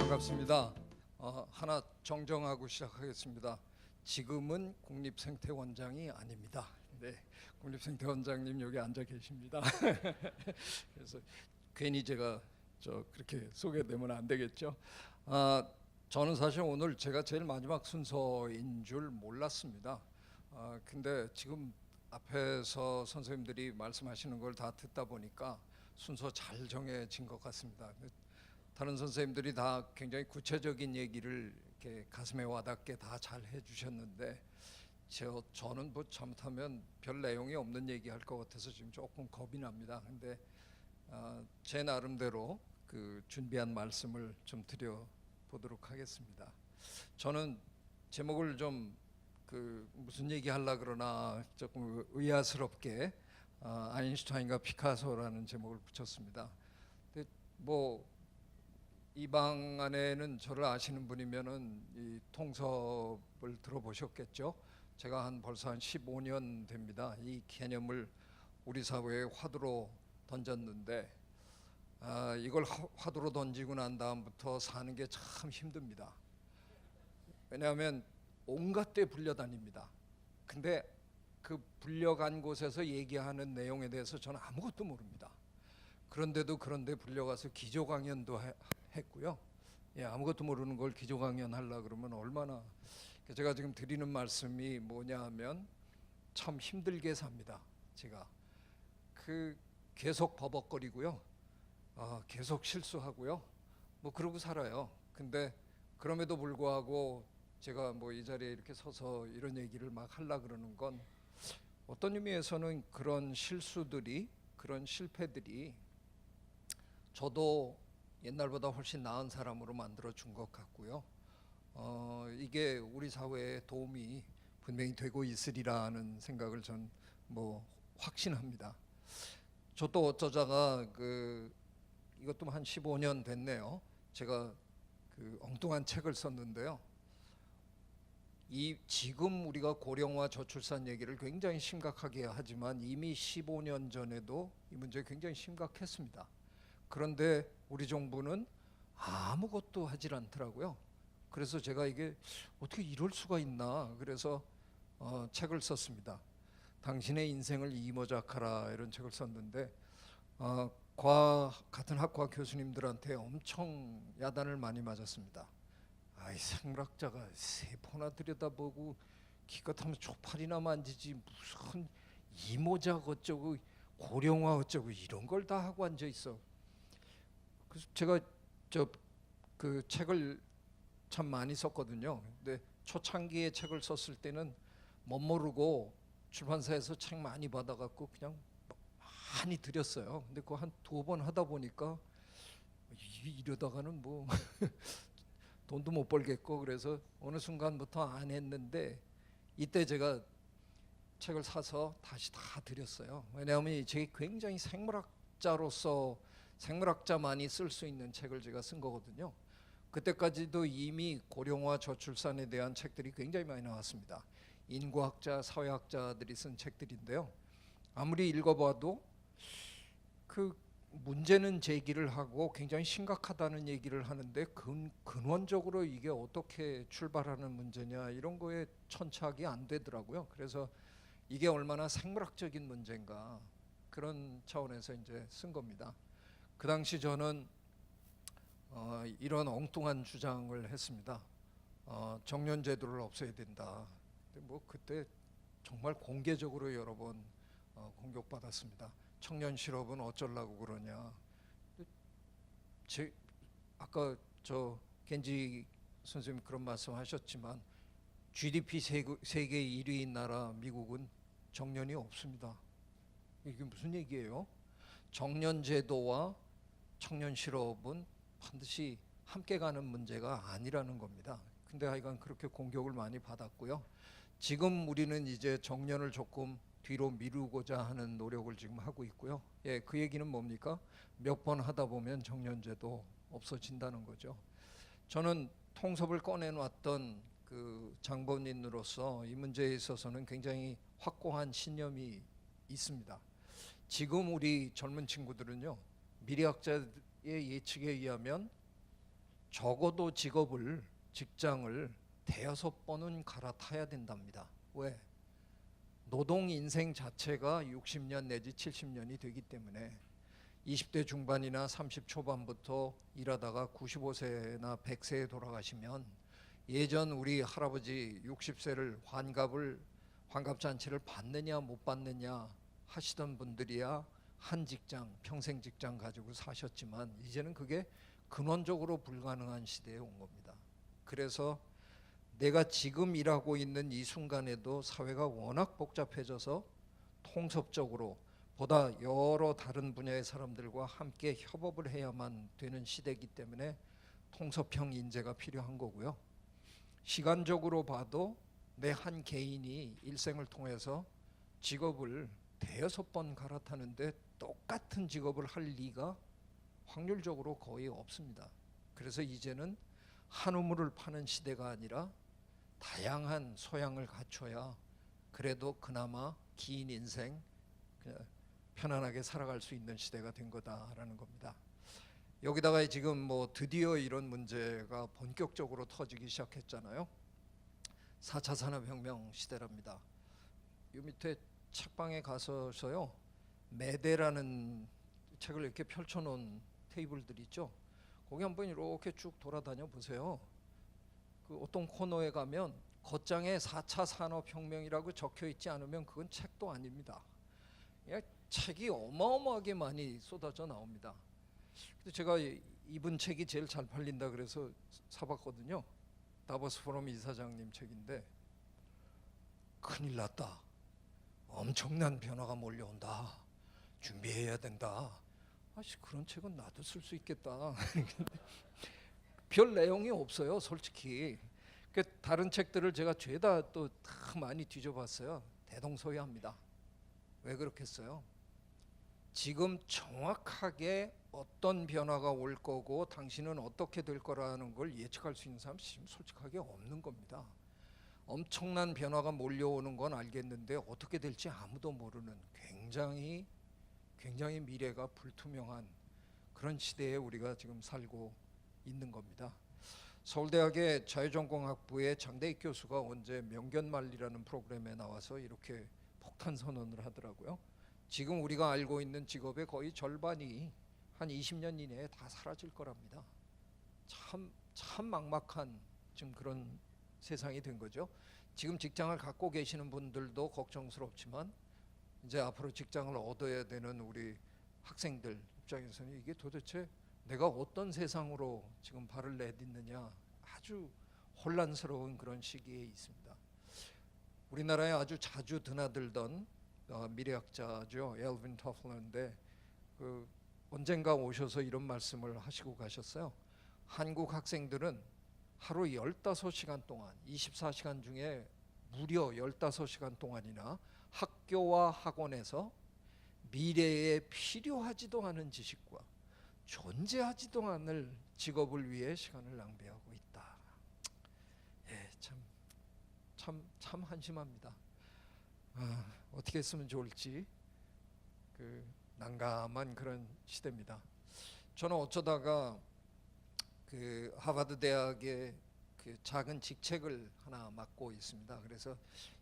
반갑습니다. 하나 정정하고 시작하겠습니다. 지금은 국립생태원장이 아닙니다. 네, 국립생태원장님 여기 앉아 계십니다. 그래서 괜히 제가 그렇게 소개되면 안 되겠죠. 저는 사실 오늘 제가 제일 마지막 순서인 줄 몰랐습니다. 근데 지금 앞에서 선생님들이 말씀하시는 걸 다 듣다 보니까 순서 잘 정해진 것 같습니다. 다른 선생님들이 다 굉장히 구체적인 얘기를 이렇게 가슴에 와닿게 다 잘 해주셨는데 저는 뭐 잘못하면 별 내용이 없는 얘기할 것 같아서 지금 조금 겁이 납니다. 근데 제 나름대로 그 준비한 말씀을 좀 드려보도록 하겠습니다. 저는 제목을 좀 무슨 얘기 하려 그러나 조금 의아스럽게 아인슈타인과 피카소라는 제목을 붙였습니다. 근데 뭐 이 방 안에는 저를 아시는 분이면은 이 통섭을 들어보셨겠죠. 제가 벌써 한 15년 됩니다. 이 개념을 우리 사회에 화두로 던졌는데 이걸 화두로 던지고 난 다음부터 사는 게 참 힘듭니다. 왜냐하면 온갖 데 불려다닙니다. 근데 그 불려간 곳에서 얘기하는 내용에 대해서 저는 아무것도 모릅니다. 그런데도 그런데 불려가서 기조 강연도 했고요. 아무것도 모르는 걸 기조 강연 하려 그러면 얼마나. 제가 지금 드리는 말씀이 뭐냐 하면 참 힘들게 삽니다. 제가 계속 버벅거리고요. 계속 실수하고요. 뭐 그러고 살아요. 근데 그럼에도 불구하고 제가 뭐 이 자리에 이렇게 서서 이런 얘기를 막 하려 그러는 건 어떤 의미에서는 그런 실수들이, 그런 실패들이 저도 옛날보다 훨씬 나은 사람으로 만들어 준 것 같고요. 이게 우리 사회에 도움이 분명히 되고 있으리라는 생각을 전 뭐 확신합니다. 저도 어쩌다가 이것도 한 15년 됐네요. 제가 엉뚱한 책을 썼는데요. 지금 우리가 고령화 저출산 얘기를 굉장히 심각하게 하지만 이미 15년 전에도 이 문제 굉장히 심각했습니다. 그런데 우리 정부는 아무것도 하질 않더라고요. 그래서 제가 이게 어떻게 이럴 수가 있나, 그래서 책을 썼습니다. 당신의 인생을 이모작하라, 이런 책을 썼는데 같은 학과 교수님들한테 엄청 야단을 많이 맞았습니다. 이 생물학자가 세포나 들여다보고 기껏하면 초파리나 만지지 무슨 이모작 어쩌고 고령화 어쩌고 이런 걸 다 하고 앉아 있어. 그래서 제가 그 책을 참 많이 썼거든요. 근데 초창기에 책을 썼을 때는 멋모르고 출판사에서 책 많이 받아갖고 그냥 많이 드렸어요. 근데 그거 한 2번 하다 보니까 이러다가는 뭐 돈도 못 벌겠고, 그래서 어느 순간부터 안 했는데 이때 제가 책을 사서 다시 다 드렸어요. 왜냐하면 이 책이 굉장히 생물학자만이 쓸 수 있는 책을 제가 쓴 거거든요. 그때까지도 이미 고령화 저출산에 대한 책들이 굉장히 많이 나왔습니다. 인구학자, 사회학자들이 쓴 책들인데요. 아무리 읽어봐도 문제는 제기를 하고 굉장히 심각하다는 얘기를 하는데 근원적으로 이게 어떻게 출발하는 문제냐, 이런 거에 천착이 안 되더라고요. 그래서 이게 얼마나 생물학적인 문제인가, 그런 차원에서 이제 쓴 겁니다. 그 당시 저는 이런 엉뚱한 주장을 했습니다. 정년 제도를 없애야 된다. 근데 뭐 그때 정말 공개적으로 여러 번 공격받았습니다. 청년 실업은 어쩌려고 그러냐. 아까 겐지 선생님 그런 말씀하셨지만 GDP 세계 1위인 나라 미국은 정년이 없습니다. 이게 무슨 얘기예요? 정년 제도와 청년 실업은 반드시 함께 가는 문제가 아니라는 겁니다. 근데 하여간 그렇게 공격을 많이 받았고요. 지금 우리는 이제 정년을 조금 뒤로 미루고자 하는 노력을 지금 하고 있고요. 그 얘기는 뭡니까? 몇 번 하다 보면 정년제도 없어진다는 거죠. 저는 통섭을 꺼내놨던 장본인으로서 이 문제에 있어서는 굉장히 확고한 신념이 있습니다. 지금 우리 젊은 친구들은요, 미래학자의 예측에 의하면 적어도 직장을 대여섯 번은 갈아타야 된답니다. 왜? 노동 인생 자체가 60년 내지 70년이 되기 때문에 20대 중반이나 30 초반부터 일하다가 95세나 100세에 돌아가시면 예전 우리 할아버지 60세를 환갑잔치를 받느냐 못 받느냐 하시던 분들이야 한 직장, 평생 직장 가지고 사셨지만 이제는 그게 근원적으로 불가능한 시대에 온 겁니다. 그래서 내가 지금 일하고 있는 이 순간에도 사회가 워낙 복잡해져서 통섭적으로 보다 여러 다른 분야의 사람들과 함께 협업을 해야만 되는 시대이기 때문에 통섭형 인재가 필요한 거고요. 시간적으로 봐도 내 한 개인이 일생을 통해서 직업을 대여섯 번 갈아타는데 똑같은 직업을 할 리가 확률적으로 거의 없습니다. 그래서 이제는 한 우물을 파는 시대가 아니라 다양한 소양을 갖춰야 그래도 그나마 긴 인생 편안하게 살아갈 수 있는 시대가 된 거다라는 겁니다. 여기다가 지금 뭐 드디어 이런 문제가 본격적으로 터지기 시작했잖아요. 4차 산업혁명 시대랍니다. 이 밑에 책방에 가서요 매대라는 책을 이렇게 펼쳐놓은 테이블들 있죠. 거기 한번 이렇게 쭉 돌아다녀 보세요. 그 어떤 코너에 가면 겉장에 4차 산업혁명이라고 적혀 있지 않으면 그건 책도 아닙니다. 책이 어마어마하게 많이 쏟아져 나옵니다. 근데 제가 이분 책이 제일 잘 팔린다 그래서 사봤거든요. 다보스 포럼 이사장님 책인데 큰일 났다. 엄청난 변화가 몰려온다. 준비해야 된다. 아씨 그런 책은 나도 쓸 수 있겠다. 별 내용이 없어요, 솔직히. 다른 책들을 제가 죄다 또 다 많이 뒤져봤어요. 대동소이합니다. 왜 그렇겠어요? 지금 정확하게 어떤 변화가 올 거고 당신은 어떻게 될 거라는 걸 예측할 수 있는 사람 지금 솔직하게 없는 겁니다. 엄청난 변화가 몰려오는 건 알겠는데 어떻게 될지 아무도 모르는 굉장히 미래가 불투명한 그런 시대에 우리가 지금 살고 있는 겁니다. 서울대학의 자유전공학부의 장대익 교수가 언제 명견말리라는 프로그램에 나와서 이렇게 폭탄 선언을 하더라고요. 지금 우리가 알고 있는 직업의 거의 절반이 한 20년 이내에 다 사라질 거랍니다. 참 막막한 지금 그런 세상이 된 거죠. 지금 직장을 갖고 계시는 분들도 걱정스럽지만 이제 앞으로 직장을 얻어야 되는 우리 학생들 입장에서는 이게 도대체 내가 어떤 세상으로 지금 발을 내딛느냐 아주 혼란스러운 그런 시기에 있습니다. 우리나라에 아주 자주 드나들던 미래학자죠. 엘빈 터플러인데 언젠가 오셔서 이런 말씀을 하시고 가셨어요. 한국 학생들은 하루 15시간 동안 24시간 중에 무려 15시간 동안이나 학교와 학원에서 미래에 필요하지도 않은 지식과 존재하지도 않을 직업을 위해 시간을 낭비하고 있다. 예, 참 한심합니다. 어떻게 했으면 좋을지 난감한 그런 시대입니다. 저는 어쩌다가 하버드 대학의 작은 직책을 하나 맡고 있습니다. 그래서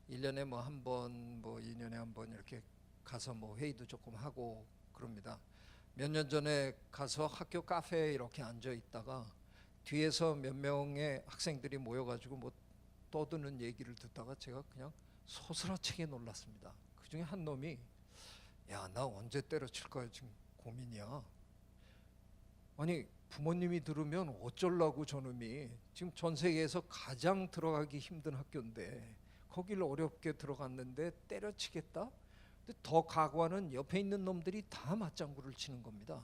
1년에 뭐 한 번, 뭐 2년에 한 번 이렇게 가서 뭐 회의도 조금 하고 그럽니다. 몇 년 전에 가서 학교 카페에 이렇게 앉아 있다가 뒤에서 몇 명의 학생들이 모여가지고 뭐 떠드는 얘기를 듣다가 제가 그냥 소스라치게 놀랐습니다. 그 중에 한 놈이 야, 나 언제 때려칠까 지금 고민이야. 아니 부모님이 들으면 어쩌려고 저놈이 지금 전 세계에서 가장 들어가기 힘든 학교인데 거기를 어렵게 들어갔는데 때려치겠다? 근데 더 각오하는 옆에 있는 놈들이 다 맞장구를 치는 겁니다.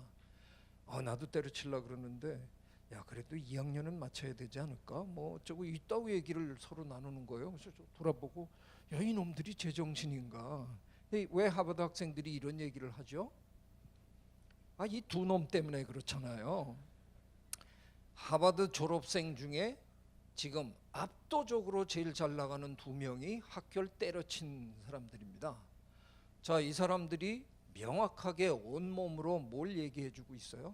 나도 때려치려고 그러는데 야 그래도 2학년은 맞춰야 되지 않을까? 뭐 어쩌고 이따위 얘기를 서로 나누는 거예요. 그래서 저 돌아보고 야 이놈들이 제정신인가? 왜 하버드 학생들이 이런 얘기를 하죠? 이 두 놈 때문에 그렇잖아요. 하버드 졸업생 중에 지금 압도적으로 제일 잘 나가는 두 명이 학교를 때려친 사람들입니다. 자, 이 사람들이 명확하게 온몸으로 뭘 얘기해 주고 있어요?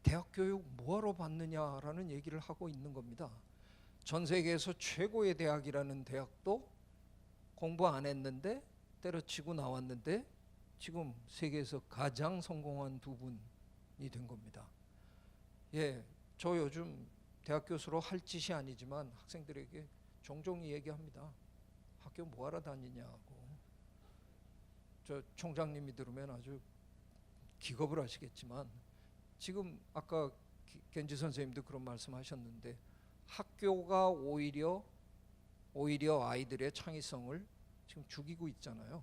대학 교육 뭐하러 받느냐라는 얘기를 하고 있는 겁니다. 전 세계에서 최고의 대학이라는 대학도 공부 안 했는데 때려치고 나왔는데 지금 세계에서 가장 성공한 두 분이 된 겁니다. 예, 저 요즘 대학 교수로 할 짓이 아니지만 학생들에게 종종 얘기합니다. 학교 뭐하러 다니냐고. 저 총장님이 들으면 아주 기겁을 하시겠지만 지금 아까 겐지 선생님도 그런 말씀하셨는데 학교가 오히려 아이들의 창의성을 지금 죽이고 있잖아요.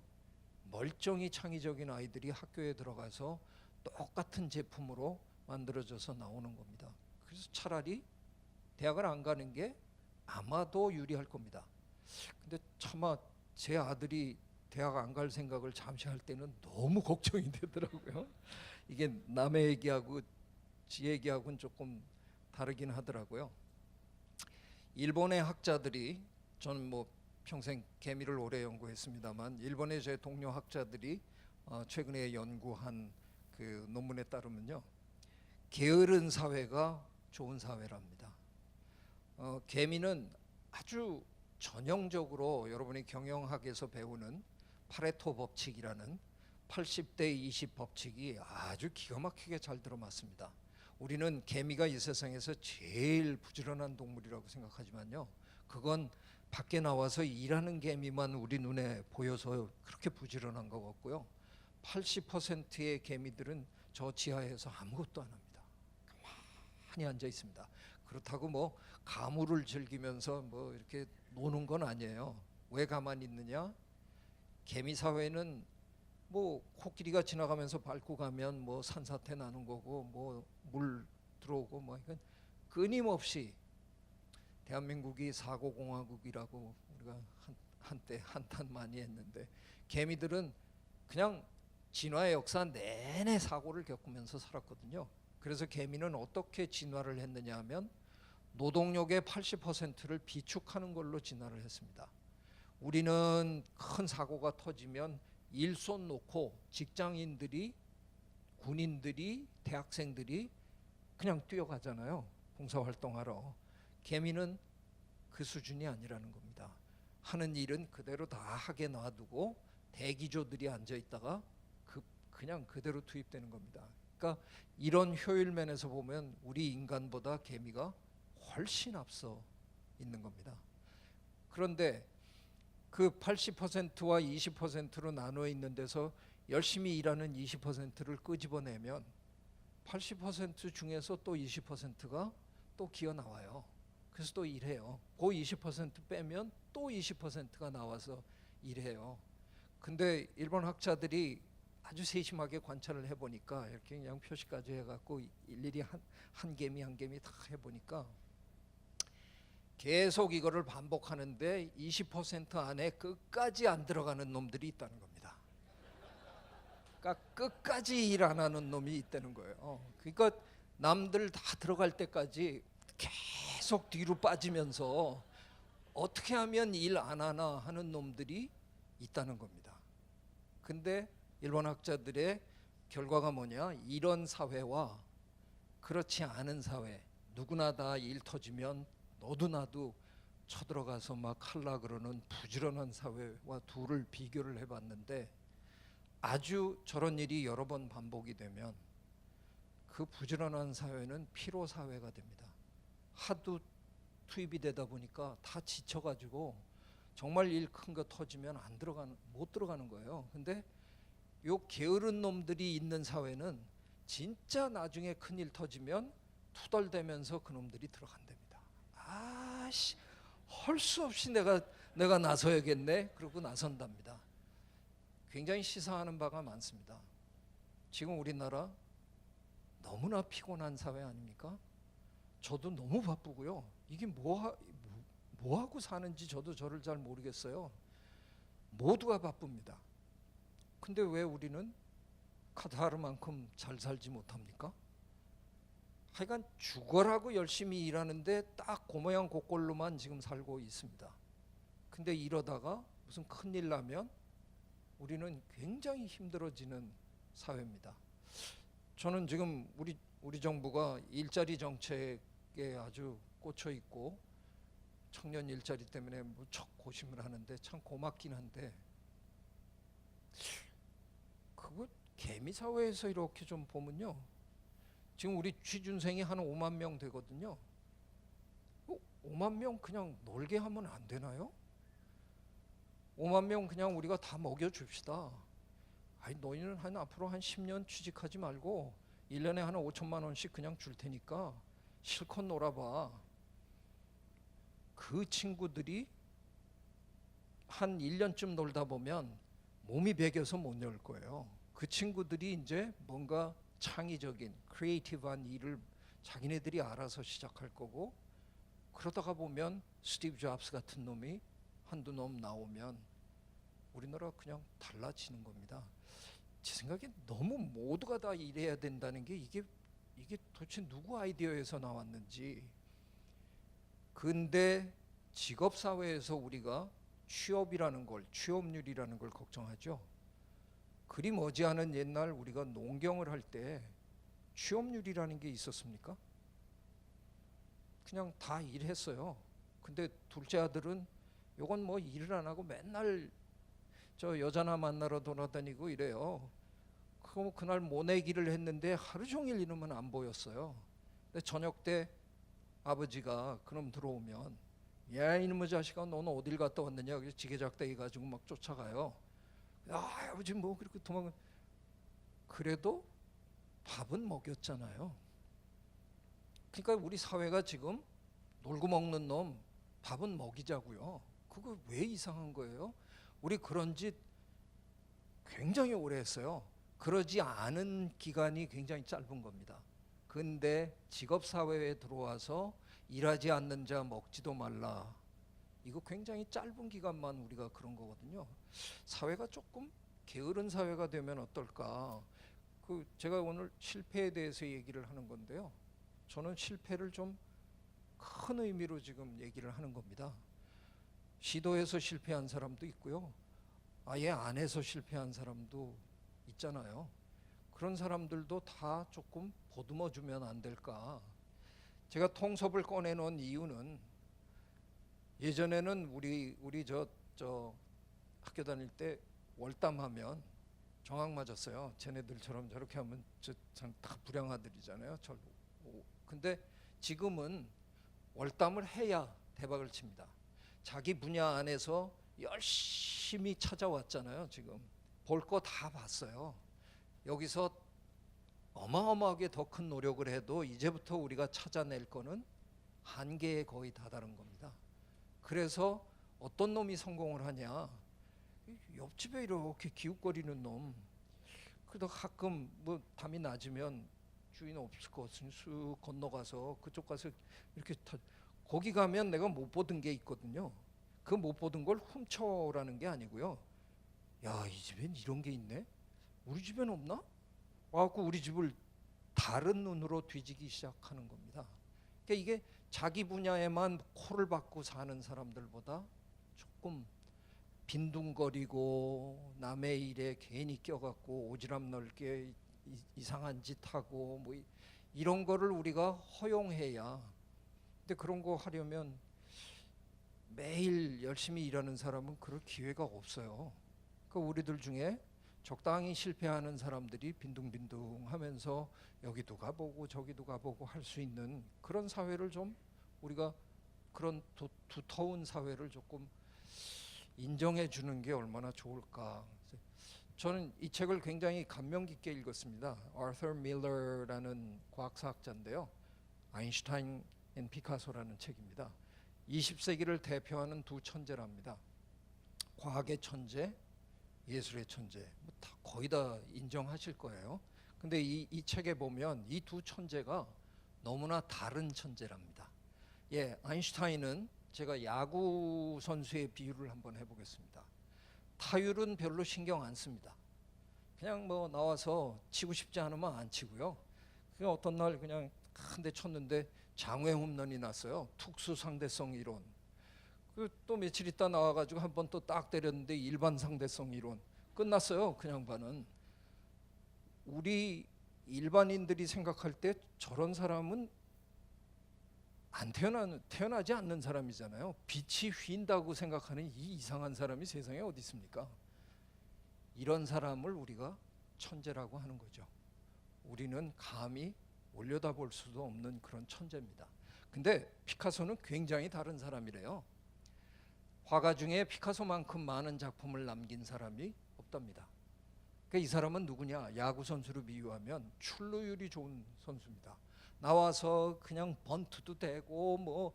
멀쩡히 창의적인 아이들이 학교에 들어가서 똑같은 제품으로 만들어져서 나오는 겁니다. 그래서 차라리 대학을 안 가는 게 아마도 유리할 겁니다. 근데 차마 제 아들이 대학 안 갈 생각을 잠시 할 때는 너무 걱정이 되더라고요. 이게 남의 얘기하고 지 얘기하고는 조금 다르긴 하더라고요. 일본의 학자들이, 저는 뭐 평생 개미를 오래 연구했습니다만 일본의 제 동료 학자들이 최근에 연구한 그 논문에 따르면요, 게으른 사회가 좋은 사회랍니다. 개미는 아주 전형적으로 여러분이 경영학에서 배우는 파레토 법칙이라는 80대 20 법칙이 아주 기가 막히게 잘 들어맞습니다. 우리는 개미가 이 세상에서 제일 부지런한 동물이라고 생각하지만요, 그건 밖에 나와서 일하는 개미만 우리 눈에 보여서 그렇게 부지런한 것 같고요, 80%의 개미들은 저 지하에서 아무것도 안 합니다. 가만히 앉아 있습니다. 그렇다고 뭐 가물을 즐기면서 뭐 이렇게 노는 건 아니에요. 왜 가만히 있느냐? 개미 사회는 뭐 코끼리가 지나가면서 밟고 가면 뭐 산사태 나는 거고 뭐 물 들어오고 뭐 이건 끊임없이, 대한민국이 사고공화국이라고 우리가 한때 한탄 많이 했는데 개미들은 그냥 진화의 역사 내내 사고를 겪으면서 살았거든요. 그래서 개미는 어떻게 진화를 했느냐 하면 노동력의 80%를 비축하는 걸로 진화를 했습니다. 우리는 큰 사고가 터지면 일손 놓고 직장인들이, 군인들이, 대학생들이 그냥 뛰어가잖아요, 봉사활동하러. 개미는 그 수준이 아니라는 겁니다. 하는 일은 그대로 다 하게 놔두고 대기조들이 앉아있다가 그냥 그대로 투입되는 겁니다. 그러니까 이런 효율 면에서 보면 우리 인간보다 개미가 훨씬 앞서 있는 겁니다. 그런데 그 80%와 20%로 나눠 있는 데서 열심히 일하는 20%를 끄집어내면 80% 중에서 또 20%가 또 기어 나와요. 그래서 또 일해요. 그 20% 빼면 또 20%가 나와서 일해요. 근데 일본 학자들이 아주 세심하게 관찰을 해보니까, 이렇게 그냥 표시까지 해갖고 일일이 한 개미 한 개미 다 해보니까 계속 이거를 반복하는데 20% 안에 끝까지 안 들어가는 놈들이 있다는 겁니다. 그러니까 끝까지 일 안 하는 놈이 있다는 거예요. 그러니까 남들 다 들어갈 때까지 계속 뒤로 빠지면서 어떻게 하면 일 안 하나 하는 놈들이 있다는 겁니다. 근데 일본 학자들의 결과가 뭐냐, 이런 사회와 그렇지 않은 사회, 누구나 다 일 터지면 너도 나도 쳐들어가서 막 할라 그러는 부지런한 사회와 둘을 비교를 해봤는데, 아주 저런 일이 여러 번 반복이 되면 그 부지런한 사회는 피로 사회가 됩니다. 하도 투입이 되다 보니까 다 지쳐가지고 정말 일 큰 거 터지면 못 들어가는 거예요. 근데 요 게으른 놈들이 있는 사회는 진짜 나중에 큰일 터지면 투덜대면서 그놈들이 들어간답니다. 아씨, 할 수 없이 내가 나서야겠네. 그러고 나선답니다. 굉장히 시사하는 바가 많습니다. 지금 우리나라 너무나 피곤한 사회 아닙니까? 저도 너무 바쁘고요. 이게 뭐 하고 사는지 저도 저를 잘 모르겠어요. 모두가 바쁩니다. 근데 왜 우리는 카타르만큼 잘 살지 못합니까? 하여간 죽어라고 열심히 일하는데 딱 그 모양 그 꼴로만 지금 살고 있습니다. 근데 이러다가 무슨 큰일 나면 우리는 굉장히 힘들어지는 사회입니다. 저는 지금 우리 우리 정부가 일자리 정책에 아주 꽂혀 있고 청년 일자리 때문에 무척 고심을 하는데 참 고맙긴 한데 그거 개미 사회에서 이렇게 좀 보면요. 지금 우리 취준생이 한 5만 명 되거든요. 5만 명 그냥 놀게 하면 안 되나요? 5만 명 그냥 우리가 다 먹여줍시다. 아니 너희는 앞으로 한 10년 취직하지 말고 1년에 한 5천만 원씩 그냥 줄 테니까 실컷 놀아봐. 그 친구들이 한 1년쯤 놀다 보면 몸이 배겨서 못 놀 거예요. 그 친구들이 이제 뭔가 창의적인 크리에이티브한 일을 자기네들이 알아서 시작할 거고, 그러다가 보면 스티브 잡스 같은 놈이 한두 놈 나오면 우리나라 그냥 달라지는 겁니다. 제 생각에 너무 모두가 다 일해야 된다는 게 이게 도대체 누구 아이디어에서 나왔는지. 근데 직업 사회에서 우리가 취업이라는 걸, 취업률이라는 걸 걱정하죠. 그리 머지않은 옛날 우리가 농경을 할 때 취업률이라는 게 있었습니까? 그냥 다 일했어요. 근데 둘째 아들은 요건 뭐 일을 안 하고 맨날 저 여자나 만나러 돌아다니고 이래요. 그날 모내기를 했는데 하루 종일 이놈은 안 보였어요. 근데 저녁 때 아버지가 그놈 들어오면, 야 이놈의 자식아 너는 어딜 갔다 왔느냐, 그래서 지게작대기 가지고 막 쫓아가요. 야 아버지 뭐 그렇게 도망. 그래도 밥은 먹였잖아요. 그러니까 우리 사회가 지금 놀고 먹는 놈 밥은 먹이자고요. 그거 왜 이상한 거예요? 우리 그런 짓 굉장히 오래 했어요. 그러지 않은 기간이 굉장히 짧은 겁니다. 근데 직업사회에 들어와서 일하지 않는 자 먹지도 말라. 이거 굉장히 짧은 기간만 우리가 그런 거거든요. 사회가 조금 게으른 사회가 되면 어떨까. 제가 오늘 실패에 대해서 얘기를 하는 건데요. 저는 실패를 좀 큰 의미로 지금 얘기를 하는 겁니다. 시도해서 실패한 사람도 있고요. 아예 안 해서 실패한 사람도 있잖아요. 그런 사람들도 다 조금 보듬어 주면 안 될까. 제가 통섭을 꺼내놓은 이유는, 예전에는 우리 저 학교 다닐 때 월담하면 정학 맞았어요. 쟤네들처럼 저렇게 하면 다 불량아들이잖아요. 근데 지금은 월담을 해야 대박을 칩니다. 자기 분야 안에서 열심히 찾아왔잖아요. 지금 볼 거 다 봤어요. 여기서 어마어마하게 더 큰 노력을 해도 이제부터 우리가 찾아낼 거는 한계에 거의 다다른 겁니다. 그래서 어떤 놈이 성공을 하냐, 옆집에 이렇게 기웃거리는 놈. 그러다 가끔 뭐 담이 낮으면 주인 없을 것 같으니 쑥 건너가서 그쪽 가서 이렇게 거기 가면 내가 못 보던 게 있거든요. 그 못 보던 걸 훔쳐라는 게 아니고요. 야, 이 집엔 이런 게 있네? 우리 집엔 없나? 와갖고 우리 집을 다른 눈으로 뒤지기 시작하는 겁니다. 그러니까 이게 자기 분야에만 코를 박고 사는 사람들보다 조금 빈둥거리고 남의 일에 괜히 껴갖고 오지랖 넓게 이상한 짓 하고 뭐 이런 거를 우리가 허용해야. 근데 그런 거 하려면 매일 열심히 일하는 사람은 그럴 기회가 없어요. 그러니까 우리들 중에 적당히 실패하는 사람들이 빈둥빈둥 하면서 여기도 가보고 저기도 가보고 할 수 있는 그런 사회를 좀, 우리가 그런 두터운 사회를 조금 인정해 주는 게 얼마나 좋을까. 저는 이 책을 굉장히 감명 깊게 읽었습니다. 아서 밀러라는 과학사학자인데요. 아인슈타인 앤 피카소라는 책입니다. 20세기를 대표하는 두 천재랍니다. 과학의 천재, 예술의 천재, 거의 다 인정하실 거예요. 근데 이 책에 보면 이 두 천재가 너무나 다른 천재랍니다. 아인슈타인은, 제가 야구 선수의 비유를 한번 해보겠습니다. 타율은 별로 신경 안 씁니다. 그냥 뭐 나와서 치고 싶지 않으면 안 치고요. 그냥 어떤 날 그냥 한 대 쳤는데 장외 홈런이 났어요. 특수 상대성 이론. 또 며칠 있다 나와가지고 한 번 또 딱 때렸는데 일반 상대성 이론. 끝났어요. 그 양반은. 우리 일반인들이 생각할 때 저런 사람은 안 태어나지 않는 사람이잖아요. 빛이 휜다고 생각하는 이 이상한 사람이 세상에 어디 있습니까? 이런 사람을 우리가 천재라고 하는 거죠. 우리는 감히 올려다볼 수도 없는 그런 천재입니다. 근데 피카소는 굉장히 다른 사람이래요. 화가 중에 피카소만큼 많은 작품을 남긴 사람이 없답니다. 그러니까 이 사람은 누구냐? 야구 선수로 비유하면 출루율이 좋은 선수입니다. 나와서 그냥 번트도 되고 뭐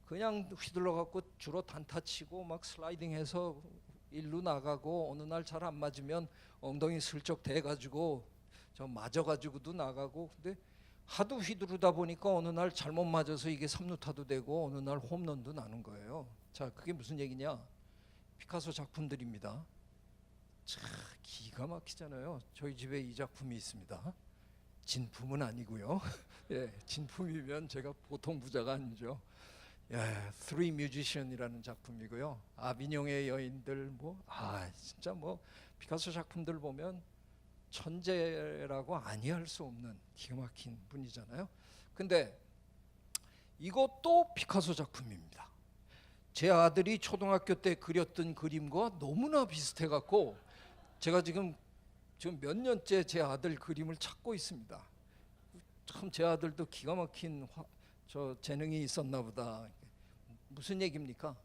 그냥 휘둘러 갖고 주로 단타 치고 막 슬라이딩해서 일루 나가고 어느 날 잘 안 맞으면 엉덩이 슬쩍 대 가지고 저 맞아 가지고도 나가고. 근데 하도 휘두르다 보니까 어느 날 잘못 맞아서 이게 3루타도 되고 어느 날 홈런도 나는 거예요. 자, 그게 무슨 얘기냐? 피카소 작품들입니다. 참 기가 막히잖아요. 저희 집에 이 작품이 있습니다. 진품은 아니고요. 예, 진품이면 제가 보통 부자가 아니죠. 예, Three Musician이라는 작품이고요. 아비뇽의 여인들 진짜 피카소 작품들 보면 천재라고 아니할 수 없는 기가 막힌 분이잖아요. 근데 이것도 피카소 작품입니다. 제 아들이 초등학교 때 그렸던 그림과 너무나 비슷해 갖고 제가 지금 몇 년째 제 아들 그림을 찾고 있습니다. 참 제 아들도 기가 막힌 저 재능이 있었나 보다. 무슨 얘기입니까?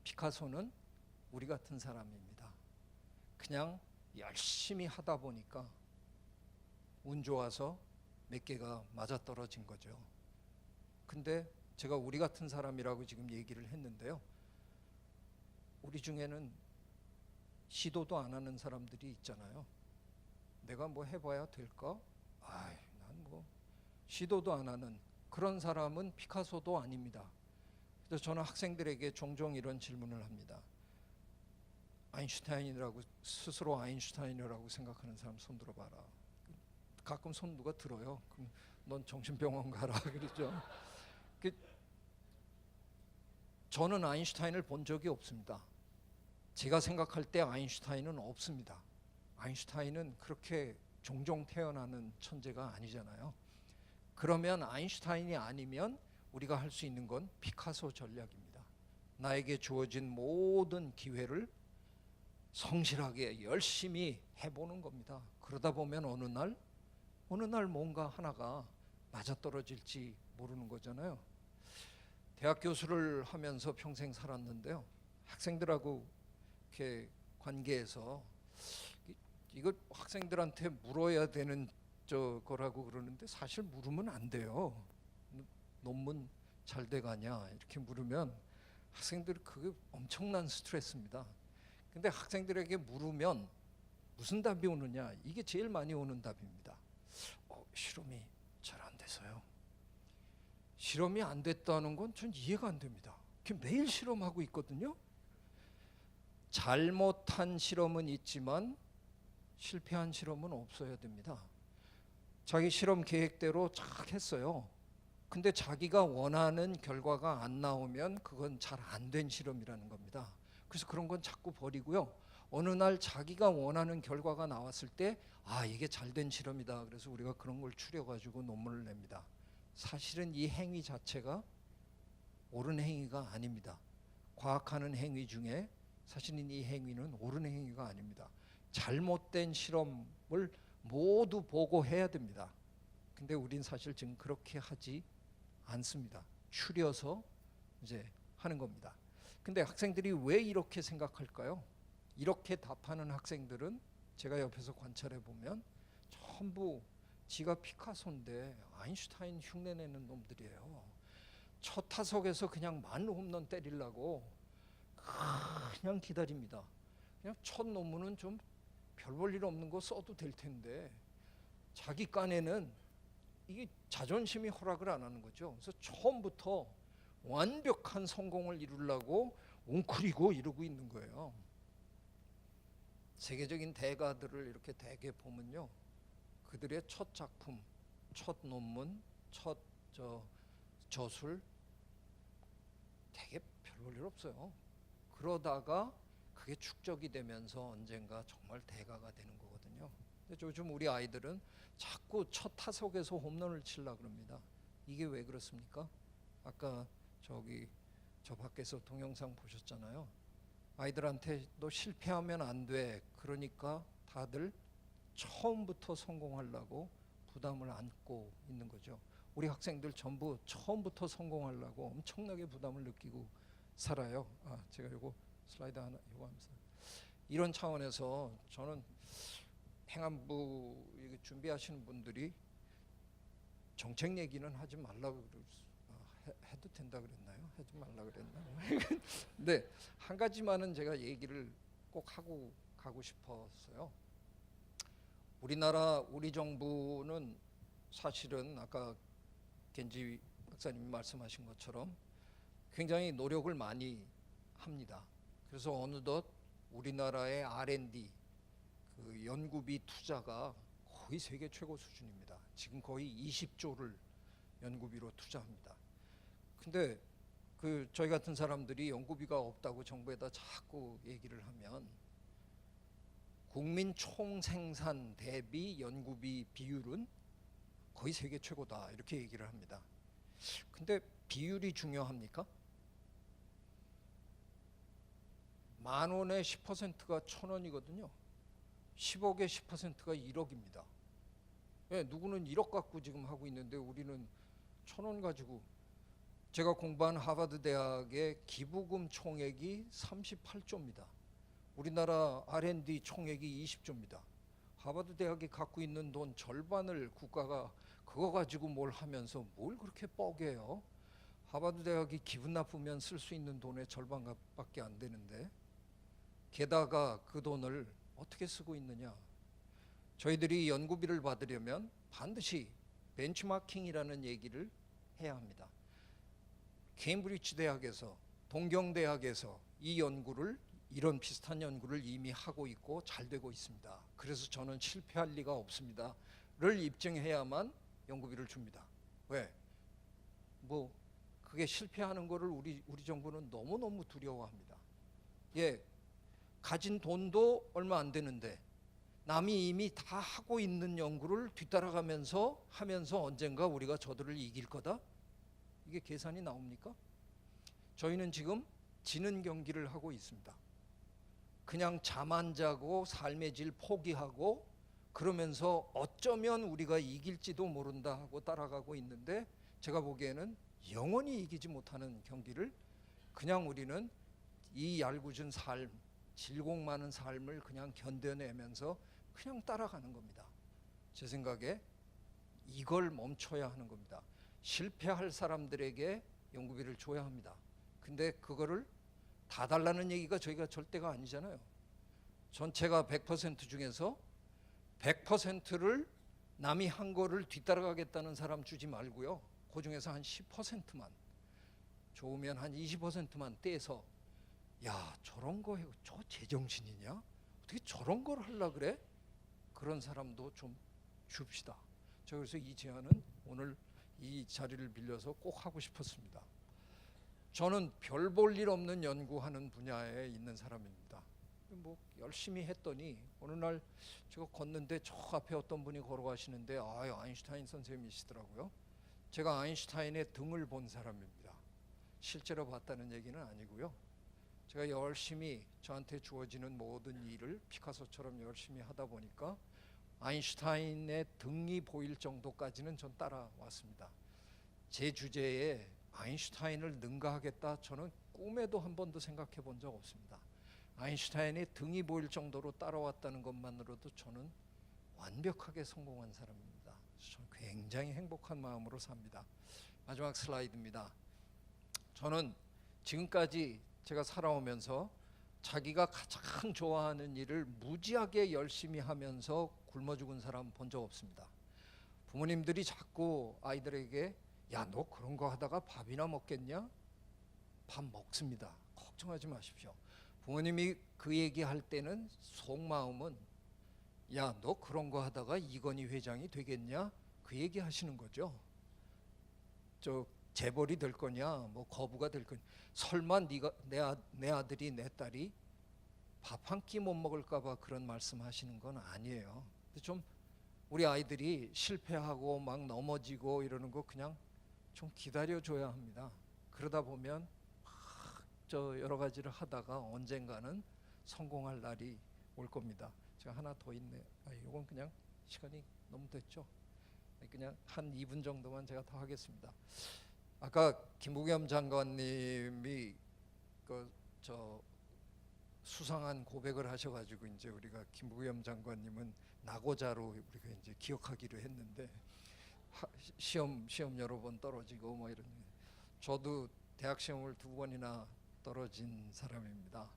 피카소는 우리 같은 사람입니다. 그냥 열심히 하다 보니까 운 좋아서 몇 개가 맞아떨어진 거죠. 근데 제가 우리 같은 사람이라고 지금 얘기를 했는데요. 우리 중에는 시도도 안 하는 사람들이 있잖아요. 내가 뭐 해봐야 될까? 난 뭐 시도도 안 하는 그런 사람은 피카소도 아닙니다. 그래서 저는 학생들에게 종종 이런 질문을 합니다. 아인슈타인이라고 스스로 아인슈타인이라고 생각하는 사람 손 들어봐라. 가끔 손 누가 들어요. 그럼 넌 정신병원 가라 그러죠. 저는 아인슈타인을 본 적이 없습니다. 제가 생각할 때 아인슈타인은 없습니다. 아인슈타인은 그렇게 종종 태어나는 천재가 아니잖아요. 그러면 아인슈타인이 아니면 우리가 할 수 있는 건 피카소 전략입니다. 나에게 주어진 모든 기회를 성실하게 열심히 해보는 겁니다. 그러다 보면 어느 날 뭔가 하나가 맞아떨어질지 모르는 거잖아요. 대학 교수를 하면서 평생 살았는데요. 학생들하고 이렇게 관계에서 이거 학생들한테 물어야 되는 거라고 그러는데 사실 물으면 안 돼요. 논문 잘 돼가냐 이렇게 물으면 학생들이 그게 엄청난 스트레스입니다. 근데 학생들에게 물으면 무슨 답이 오느냐? 이게 제일 많이 오는 답입니다. 실험이 잘 안 돼서요. 실험이 안 됐다는 건 전 이해가 안 됩니다. 매일 실험하고 있거든요. 잘못한 실험은 있지만 실패한 실험은 없어야 됩니다. 자기 실험 계획대로 쫙 했어요. 근데 자기가 원하는 결과가 안 나오면 그건 잘 안 된 실험이라는 겁니다. 그래서 그런 건 자꾸 버리고요. 어느 날 자기가 원하는 결과가 나왔을 때 이게 잘된 실험이다. 그래서 우리가 그런 걸 추려가지고 논문을 냅니다. 사실은 이 행위 자체가 옳은 행위가 아닙니다. 과학하는 행위 중에 사실은 이 행위는 옳은 행위가 아닙니다. 잘못된 실험을 모두 보고해야 됩니다. 근데 우린 사실 지금 그렇게 하지 않습니다. 추려서 이제 하는 겁니다. 근데 학생들이 왜 이렇게 생각할까요? 이렇게 답하는 학생들은 제가 옆에서 관찰해 보면 전부 지가 피카소인데 아인슈타인 흉내내는 놈들이에요. 첫 타석에서 그냥 만 홈런 때리려고 그냥 기다립니다. 그냥 첫 논문은 좀 별 볼 일 없는 거 써도 될 텐데 자기 깐에는 이게 자존심이 허락을 안 하는 거죠. 그래서 처음부터 완벽한 성공을 이루려고 웅크리고 이러고 있는 거예요. 세계적인 대가들을 이렇게 대개 보면요, 그들의 첫 작품, 첫 논문, 첫 저술 되게 별 볼 일 없어요. 그러다가 그게 축적이 되면서 언젠가 정말 대가가 되는 거거든요. 요즘 우리 아이들은 자꾸 첫 타석에서 홈런을 치려고 그럽니다. 이게 왜 그렇습니까? 아까 저 밖에서 동영상 보셨잖아요. 아이들한테 너 실패하면 안 돼. 그러니까 다들 처음부터 성공하려고 부담을 안고 있는 거죠. 우리 학생들 전부 처음부터 성공하려고 엄청나게 부담을 느끼고 살아요. 제가 요거 슬라이드 하나 요거 하면서 이런 차원에서 저는 행안부 준비하시는 분들이 정책 얘기는 하지 말라고 해도 된다 그랬나요? 하지 말라 그랬나요? 네, 한 가지만은 제가 얘기를 꼭 하고 가고 싶었어요. 우리 정부는 사실은 아까 겐지 박사님이 말씀하신 것처럼 굉장히 노력을 많이 합니다. 그래서 어느덧 우리나라의 R&D 그 연구비 투자가 거의 세계 최고 수준입니다. 지금 거의 20조를 연구비로 투자합니다. 근데 저희 같은 사람들이 연구비가 없다고 정부에다 자꾸 얘기를 하면 국민 총생산 대비 연구비 비율은 거의 세계 최고다 이렇게 얘기를 합니다. 근데 비율이 중요합니까? 10,000원에 10%가 1,000원이거든요. 10억에 10%가 1억입니다. 예, 누구는 1억 갖고 지금 하고 있는데 우리는 1,000원 가지고. 제가 공부한 하버드 대학의 기부금 총액이 38조입니다. 우리나라 R&D 총액이 20조입니다. 하버드 대학이 갖고 있는 돈 절반을 국가가 그거 가지고 뭘 하면서 뭘 그렇게 뻐개요? 하버드 대학이 기분 나쁘면 쓸 수 있는 돈의 절반밖에 안 되는데 게다가 그 돈을 어떻게 쓰고 있느냐? 저희들이 연구비를 받으려면 반드시 벤치마킹이라는 얘기를 해야 합니다. 케임브리지 대학에서 동경대학에서 이런 비슷한 연구를 이미 하고 있고 잘 되고 있습니다. 그래서 저는 실패할 리가 없습니다를 입증해야만 연구비를 줍니다. 왜? 그게 실패하는 거를 우리 정부는 너무너무 두려워합니다. 예, 가진 돈도 얼마 안 되는데 남이 이미 다 하고 있는 연구를 뒤따라가면서 하면서 언젠가 우리가 저들을 이길 거다? 이게 계산이 나옵니까? 저희는 지금 지는 경기를 하고 있습니다. 그냥 잠 안 자고 삶의 질 포기하고 그러면서 어쩌면 우리가 이길지도 모른다 하고 따라가고 있는데 제가 보기에는 영원히 이기지 못하는 경기를 그냥 우리는 이 얄궂은 삶, 질곡 많은 삶을 그냥 견뎌내면서 그냥 따라가는 겁니다. 제 생각에 이걸 멈춰야 하는 겁니다. 실패할 사람들에게 연구비를 줘야 합니다. 근데 그거를 다 달라는 얘기가 저희가 절대가 아니잖아요. 전체가 100% 중에서 100%를 남이 한 거를 뒤따라가겠다는 사람 주지 말고요. 그 중에서 한 10%만 좋으면 한 20%만 떼서 야 저런 거 해, 저 제정신이냐? 어떻게 저런 걸 하려고 그래? 그런 사람도 좀 줍시다. 저 그래서 이 제안은 오늘 이 자리를 빌려서 꼭 하고 싶었습니다. 저는 별 볼 일 없는 연구하는 분야에 있는 사람입니다. 열심히 했더니 어느 날 제가 걷는데 저 앞에 어떤 분이 걸어가시는데 아인슈타인 선생님이시더라고요. 제가 아인슈타인의 등을 본 사람입니다. 실제로 봤다는 얘기는 아니고요. 제가 열심히 저한테 주어지는 모든 일을 피카소처럼 열심히 하다 보니까 아인슈타인의 등이 보일 정도까지는 전 따라왔습니다. 제 주제에 아인슈타인을 능가하겠다 저는 꿈에도 한 번도 생각해 본 적 없습니다. 아인슈타인의 등이 보일 정도로 따라왔다는 것만으로도 저는 완벽하게 성공한 사람입니다. 저는 굉장히 행복한 마음으로 삽니다. 마지막 슬라이드입니다. 저는 지금까지 제가 살아오면서 자기가 가장 좋아하는 일을 무지하게 열심히 하면서 굶어 죽은 사람 본 적 없습니다. 부모님들이 자꾸 아이들에게 야, 너 그런 거 하다가 밥이나 먹겠냐? 밥 먹습니다. 걱정하지 마십시오. 부모님이 그 얘기할 때는 속마음은 야, 너 그런 거 하다가 이건희 회장이 되겠냐? 그 얘기 하시는 거죠. 저 재벌이 될 거냐? 거부가 될 거냐? 설마 내 아들이 내 딸이 밥 한 끼 못 먹을까 봐 그런 말씀하시는 건 아니에요. 근데 좀 우리 아이들이 실패하고 막 넘어지고 이러는 거 그냥 좀 기다려줘야 합니다. 그러다 보면 저 여러 가지를 하다가 언젠가는 성공할 날이 올 겁니다. 제가 하나 더 있네. 이건 그냥 시간이 너무 됐죠. 그냥 한 2분 정도만 제가 더 하겠습니다. 아까 김부겸 장관님이 저 수상한 고백을 하셔가지고 이제 우리가 김부겸 장관님은 낙오자로 우리가 이제 기억하기로 했는데 시험 여러 번 떨어지고 뭐 이런. 저도 대학 시험을 2번이나 떨어진 사람입니다.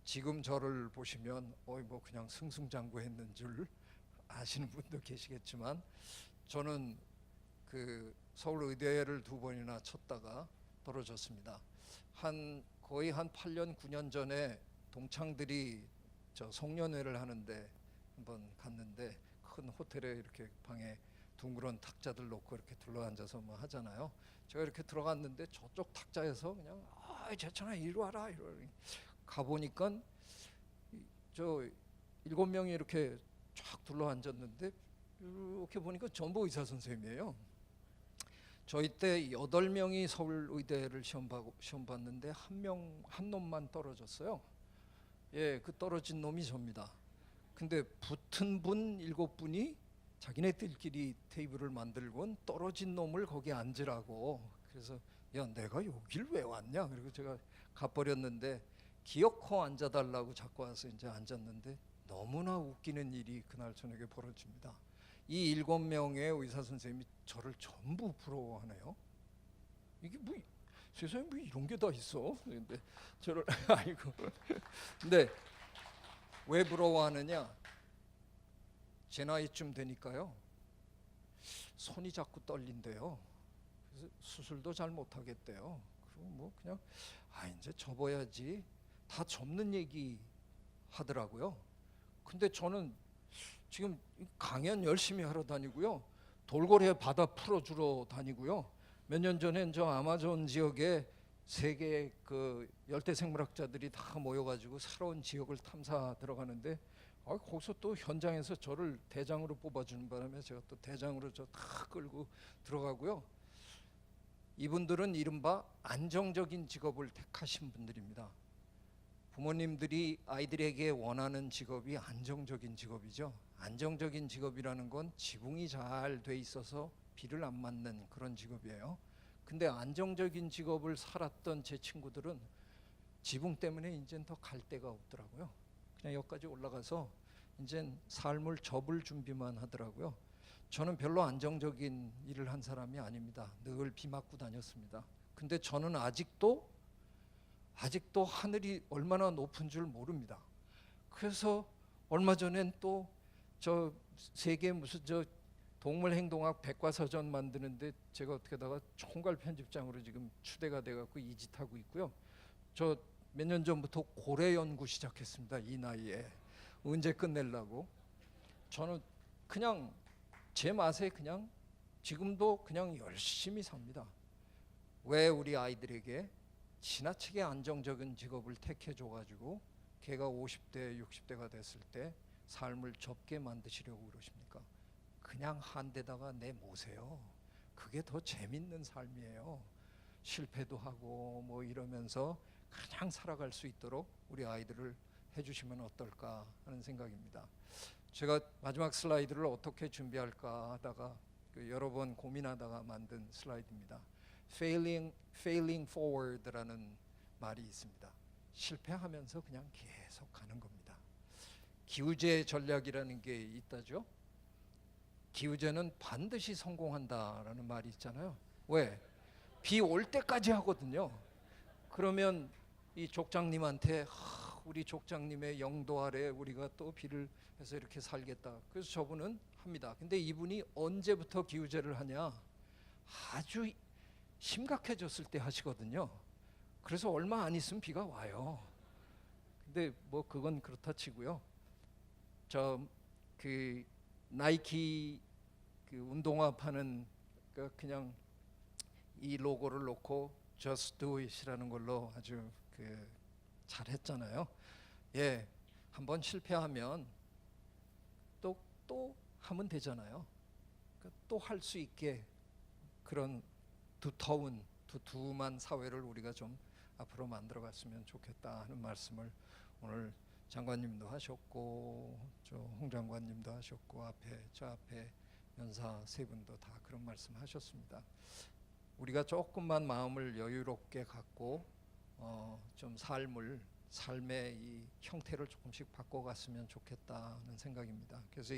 지금 저를 보시면 뭐 그냥 승승장구했는 줄 아시는 분도 계시겠지만 저는 그 서울의대를 2번이나 쳤다가 떨어졌습니다. 거의 한 8년 9년 전에 동창들이 저 송년회를 하는데 한번 갔는데 큰 호텔에 이렇게 방에 둥그런 탁자들 놓고 이렇게 둘러앉아서 뭐 하잖아요. 제가 이렇게 들어갔는데 저쪽 탁자에서 그냥 재찬아 이리 와라 이러니 가보니까 저 7명이 이렇게 쫙 둘러앉았는데 이렇게 보니까 전부 의사 선생님이에요. 저희 때 8명이 서울의대를 시험 봤는데 한 놈만 떨어졌어요. 예, 그 떨어진 놈이 접니다. 근데 붙은 분 7분이 자기네들끼리 테이블을 만들고 떨어진 놈을 거기 앉으라고. 그래서 야 내가 여길 왜 왔냐. 그리고 제가 가버렸는데 기어코 앉아달라고 자꾸 와서 이제 앉았는데 너무나 웃기는 일이 그날 저녁에 벌어집니다. 이 7명의 의사 선생님이 저를 전부 부러워하네요. 이게 뭐 세상에 뭐 이런 게 다 있어. 근데 저를 아이고. 근데 왜 부러워하느냐? 제 나이쯤 되니까요. 손이 자꾸 떨린대요. 그래서 수술도 잘 못하겠대요. 그리고 뭐 그냥 이제 접어야지. 다 접는 얘기 하더라고요. 근데 저는 지금 강연 열심히 하러 다니고요. 돌고래 바다 풀어주러 다니고요. 몇 년 전엔 저 아마존 지역에 세계 그 열대생물학자들이 다 모여가지고 새로운 지역을 탐사 들어가는데 거기서 또 현장에서 저를 대장으로 뽑아주는 바람에 제가 또 대장으로 저 다 끌고 들어가고요. 이분들은 이른바 안정적인 직업을 택하신 분들입니다. 부모님들이 아이들에게 원하는 직업이 안정적인 직업이죠. 안정적인 직업이라는 건 지붕이 잘 돼 있어서 비를 안 맞는 그런 직업이에요. 근데 안정적인 직업을 살았던 제 친구들은 지붕 때문에 이젠 더 갈 데가 없더라고요. 그냥 여기까지 올라가서 이젠 삶을 접을 준비만 하더라고요. 저는 별로 안정적인 일을 한 사람이 아닙니다. 늘 비 맞고 다녔습니다. 근데 저는 아직도 하늘이 얼마나 높은 줄 모릅니다. 그래서 얼마 전엔 또 저 세계 무슨 저 동물행동학 백과사전 만드는데 제가 어떻게다가 총괄 편집장으로 지금 추대가 돼갖고 이 짓 하고 있고요. 저 몇 년 전부터 고래 연구 시작했습니다. 이 나이에 언제 끝내려고. 저는 그냥 제 맛에 그냥 지금도 그냥 열심히 삽니다. 왜 우리 아이들에게 지나치게 안정적인 직업을 택해줘가지고 걔가 50대 60대가 됐을 때 삶을 접게 만드시려고 그러십니까? 그냥 한 대다가 내모세요. 그게 더 재밌는 삶이에요. 실패도 하고 뭐 이러면서 그냥 살아갈 수 있도록 우리 아이들을 해주시면 어떨까 하는 생각입니다. 제가 마지막 슬라이드를 어떻게 준비할까 하다가 여러 번 고민하다가 만든 슬라이드입니다. Failing forward라는 말이 있습니다. 실패하면서 그냥 계속 가는 겁니다. 기우제 전략이라는 게 있다죠. 기우제는 반드시 성공한다라는 말이 있잖아요. 왜? 비 올 때까지 하거든요. 그러면 이 족장님한테 우리 족장님의 영도 아래 우리가 또 비를 해서 이렇게 살겠다. 그래서 저분은 합니다. 근데 이분이 언제부터 기우제를 하냐? 아주 심각해졌을 때 하시거든요. 그래서 얼마 안 있으면 비가 와요. 근데 뭐 그건 그렇다 치고요. 저 그 나이키 그 운동화 파는 그냥 이 로고를 놓고 Just Do It이라는 걸로 아주 그 잘했잖아요. 예, 한번 실패하면 또 또 하면 되잖아요. 또 할 수 있게 그런 두툼한 사회를 우리가 좀 앞으로 만들어갔으면 좋겠다 하는 말씀을 오늘 장관님도 하셨고 홍 장관님도 하셨고 저 앞에 연사 세 분도 다 그런 말씀하셨습니다. 우리가 조금만 마음을 여유롭게 갖고 좀 삶의 이 형태를 조금씩 바꿔갔으면 좋겠다는 생각입니다. 그래서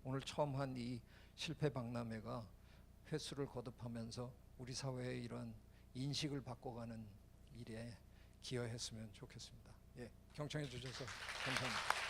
오늘 처음 한 이 실패 박람회가 횟수를 거듭하면서 우리 사회의 이런 인식을 바꿔가는 일에 기여했으면 좋겠습니다. 예, 경청해 주셔서 감사합니다.